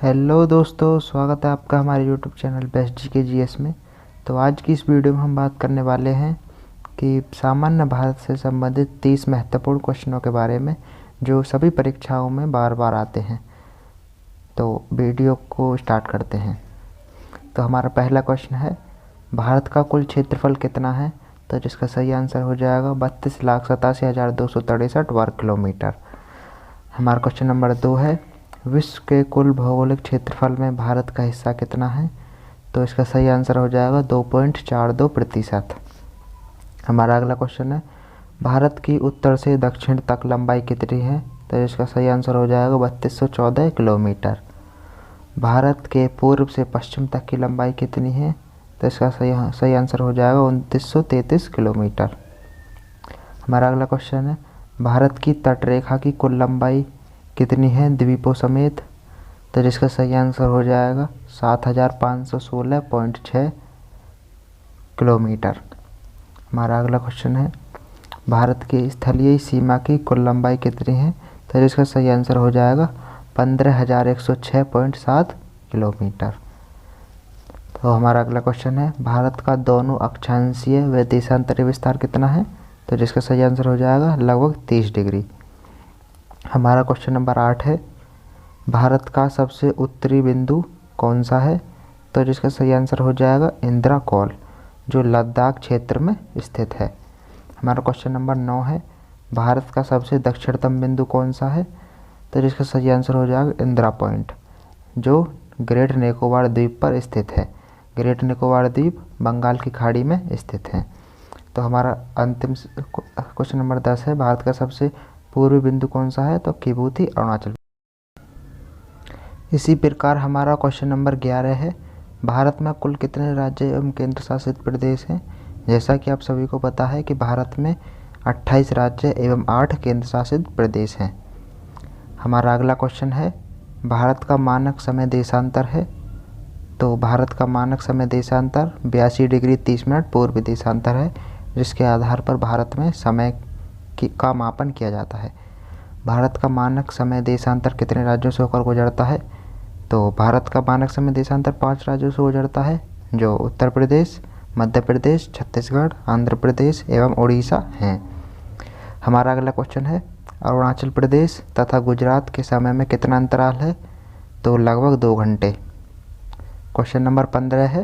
Hello दोस्तों, स्वागत है आपका हमारे YouTube channel best GK GS में। तो आज की इस वीडियो में हम बात करने वाले हैं कि सामान्य भारत से संबंधित 30 महत्वपूर्ण क्वेश्चनों के बारे में जो सभी परीक्षाओं में बार बार आते हैं। तो वीडियो को स्टार्ट करते हैं। तो हमारा पहला क्वेश्चन है, भारत का कुल क्षेत्रफल कितना है? तो जिसका सही आंसर हो जाएगा 32,87,263 वर्ग किलोमीटर। हमारा क्वेश्चन नंबर 2 है, विश्व के कुल भौगोलिक क्षेत्रफल में भारत का हिस्सा कितना है? तो इसका सही आंसर हो जाएगा 2.42%। हमारा अगला क्वेश्चन है, भारत की उत्तर से दक्षिण तक लंबाई कितनी है? तो इसका सही आंसर हो जाएगा 3214 किलोमीटर। भारत के पूर्व से पश्चिम तक की लंबाई कितनी है? तो इसका सही आंसर हो जाएगा 2933 किलोमीटर। हमारा अगला क्वेश्चन है, भारत की तटरेखा की कुल लंबाई कितनी है द्वीपों समेत? तो जिसका सही आंसर हो जाएगा 7516.6 किलोमीटर। हमारा अगला क्वेश्चन है, भारत की स्थलीय सीमा की कुल लंबाई कितनी है? तो जिसका सही आंसर हो जाएगा 15,106.7 किलोमीटर। तो हमारा अगला क्वेश्चन है, भारत का दोनों अक्षांशीय व देशांतरी विस्तार कितना है? तो जिसका सही आंसर हो जाएगा लगभग 30 डिग्री। हमारा क्वेश्चन नंबर 8 है, भारत का सबसे उत्तरी बिंदु कौन सा है? तो जिसका सही आंसर हो जाएगा इंदिरा कौल, जो लद्दाख क्षेत्र में स्थित है। हमारा क्वेश्चन नंबर 9 है, भारत का सबसे दक्षिणतम बिंदु कौन सा है? तो जिसका सही आंसर हो जाएगा इंदिरा पॉइंट, जो ग्रेट निकोबार द्वीप पर स्थित है। ग्रेट निकोबार द्वीप बंगाल की खाड़ी में स्थित है। तो हमारा अंतिम क्वेश्चन नंबर 10 है, भारत का सबसे पूर्वी बिंदु कौन सा है? तो किबूती अरुणाचल। इसी प्रकार हमारा क्वेश्चन नंबर 11 है, भारत में कुल कितने राज्य एवं केंद्र शासित प्रदेश हैं? जैसा कि आप सभी को पता है कि भारत में 28 राज्य एवं 8 केंद्र शासित प्रदेश हैं। हमारा अगला क्वेश्चन है, भारत का मानक समय देशांतर है? तो भारत का मानक समय देशांतर 82 डिग्री 30 मिनट पूर्व देशांतर है, जिसके आधार पर भारत में समय का मापन किया जाता है। भारत का मानक समय देशांतर कितने राज्यों से होकर गुजरता है? तो भारत का मानक समय देशांतर 5 राज्यों से गुजरता है, जो उत्तर प्रदेश, मध्य प्रदेश, छत्तीसगढ़, आंध्र प्रदेश एवं उड़ीसा हैं। हमारा अगला क्वेश्चन है, अरुणाचल प्रदेश तथा गुजरात के समय में कितना अंतराल है? तो लगभग 2 घंटे। क्वेश्चन नंबर 15 है,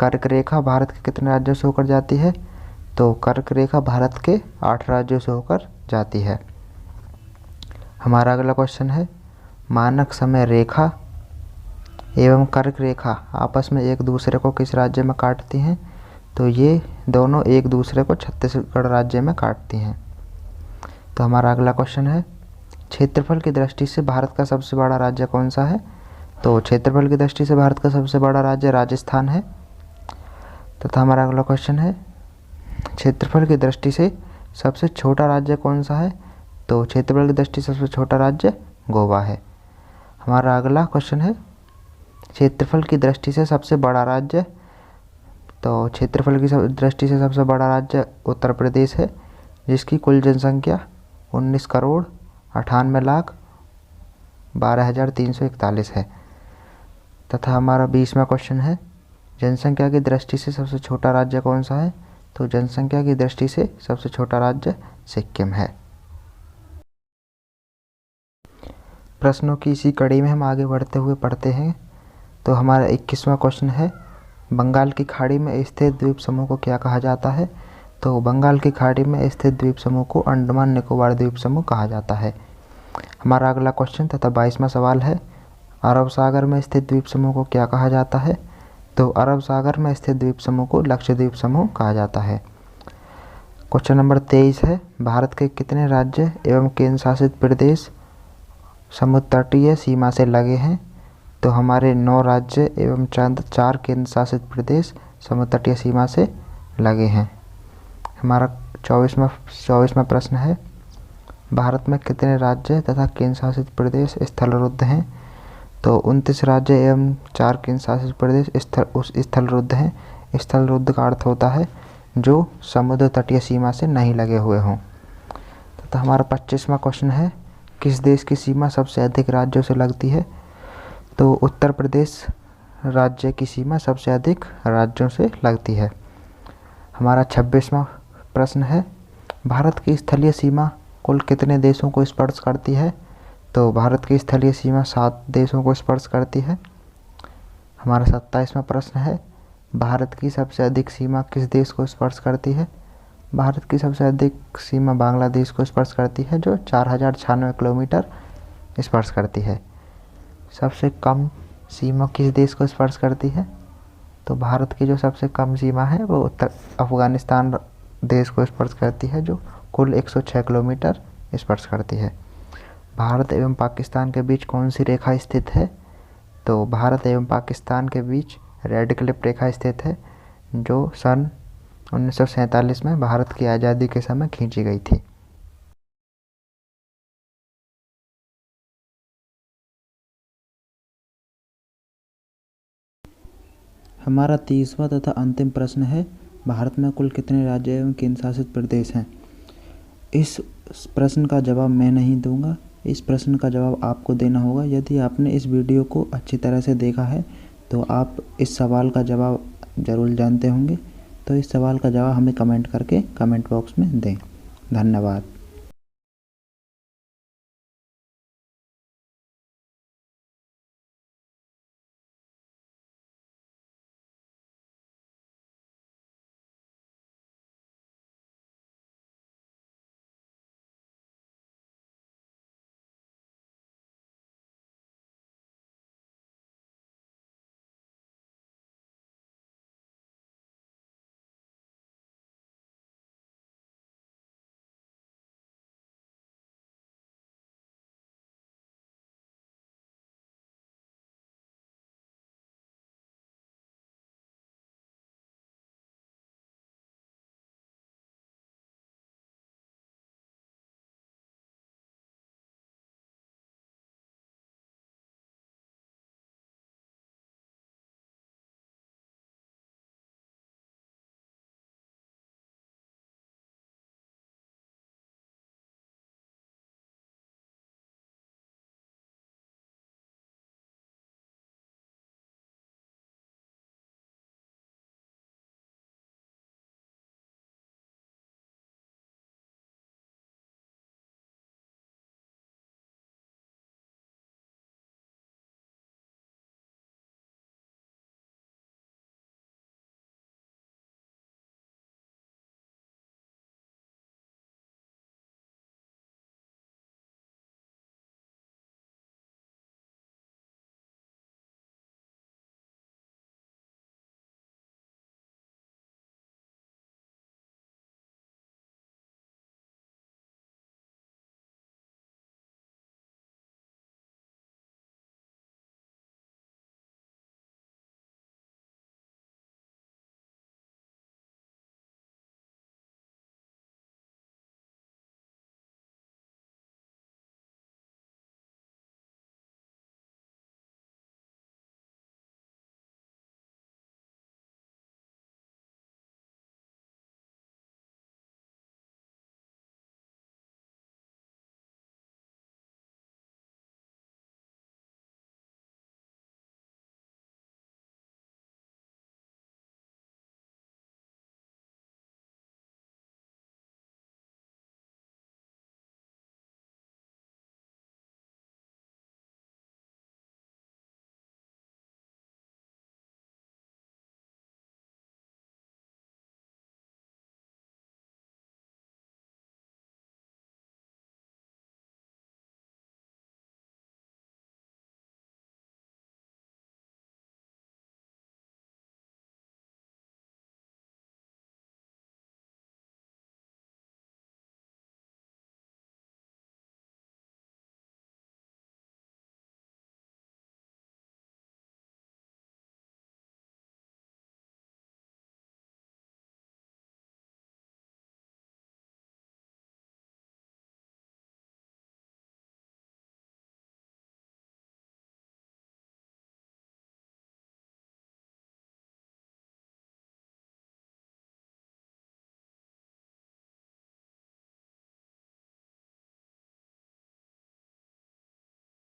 कर्क रेखा भारत के कितने राज्यों से होकर जाती है? तो कर्क रेखा भारत के 8 राज्यों से होकर जाती है। हमारा अगला क्वेश्चन है, मानक समय रेखा एवं कर्क रेखा आपस में एक दूसरे को किस राज्य में काटती हैं? तो ये दोनों एक दूसरे को छत्तीसगढ़ राज्य में काटती हैं। तो हमारा अगला क्वेश्चन है, क्षेत्रफल की दृष्टि से भारत का सबसे बड़ा राज्य कौन सा है? तो क्षेत्रफल की दृष्टि से भारत का सबसे बड़ा राज्य राजस्थान है। तथा हमारा अगला क्वेश्चन है, क्षेत्रफल की दृष्टि से सबसे छोटा राज्य कौन सा है? तो क्षेत्रफल की दृष्टि से सबसे छोटा राज्य गोवा है। हमारा अगला क्वेश्चन है, क्षेत्रफल की दृष्टि से सबसे बड़ा राज्य? तो क्षेत्रफल की दृष्टि से सबसे बड़ा राज्य उत्तर प्रदेश है, जिसकी कुल जनसंख्या 19,98,12,341 है। तथा हमारा 20वां क्वेश्चन है, जनसंख्या की दृष्टि से सबसे छोटा राज्य कौन सा है? तो जनसंख्या की दृष्टि से सबसे छोटा राज्य सिक्किम है। प्रश्नों की इसी कड़ी में हम आगे बढ़ते हुए पढ़ते हैं। तो हमारा 21वां क्वेश्चन है, बंगाल की खाड़ी में स्थित द्वीप समूह को क्या कहा जाता है? तो बंगाल की खाड़ी में स्थित द्वीप समूह को अंडमान निकोबार द्वीप समूह कहा जाता है। हमारा अगला क्वेश्चन तथा 22वां सवाल है, अरब सागर में स्थित द्वीप समूह को क्या कहा जाता है? तो अरब सागर में स्थित द्वीप समूह को लक्षद्वीप समूह कहा जाता है। क्वेश्चन नंबर 23 है, भारत के कितने राज्य एवं केंद्र शासित प्रदेश समुद्र तटीय सीमा से लगे हैं? तो हमारे 9 राज्य एवं 4 केंद्र शासित प्रदेश समुद्र तटीय सीमा से लगे हैं। हमारा 24वां प्रश्न है, भारत में कितने राज्य तथा केंद्र शासित प्रदेश स्थलरुद्ध हैं? तो 29 राज्य एवं 4 केंद्र शासित प्रदेश स्थलरुद्ध हैं। स्थलरुद्ध का अर्थ होता है जो समुद्र तटीय सीमा से नहीं लगे हुए हों। तथा हमारा 25वां क्वेश्चन है, किस देश की सीमा सबसे अधिक राज्यों से लगती है? तो उत्तर प्रदेश राज्य की सीमा सबसे अधिक राज्यों से लगती है। हमारा 26वां प्रश्न है, भारत की स्थलीय सीमा कुल कितने देशों को स्पर्श करती है? तो भारत की स्थलीय सीमा 7 देशों को स्पर्श करती है। हमारा 27वां प्रश्न है, भारत की सबसे अधिक सीमा किस देश को स्पर्श करती है? भारत की सबसे अधिक सीमा बांग्लादेश को स्पर्श करती है, जो 4096 किलोमीटर स्पर्श करती है। सबसे कम सीमा किस देश को स्पर्श करती है? तो भारत की जो सबसे कम सीमा है वो उत्तर अफगानिस्तान देश को स्पर्श करती है, जो कुल 106 किलोमीटर स्पर्श करती है। भारत एवं पाकिस्तान के बीच कौन सी रेखा स्थित है? तो भारत एवं पाकिस्तान के बीच रेड क्लिफ रेखा स्थित है, जो सन 1947 में भारत की आज़ादी के समय खींची गई थी। हमारा 30वां तथा अंतिम प्रश्न है, भारत में कुल कितने राज्य एवं केंद्र शासित प्रदेश हैं? इस प्रश्न का जवाब मैं नहीं दूंगा, इस प्रश्न का जवाब आपको देना होगा। यदि आपने इस वीडियो को अच्छी तरह से देखा है तो आप इस सवाल का जवाब ज़रूर जानते होंगे। तो इस सवाल का जवाब हमें कमेंट करके कमेंट बॉक्स में दें। धन्यवाद।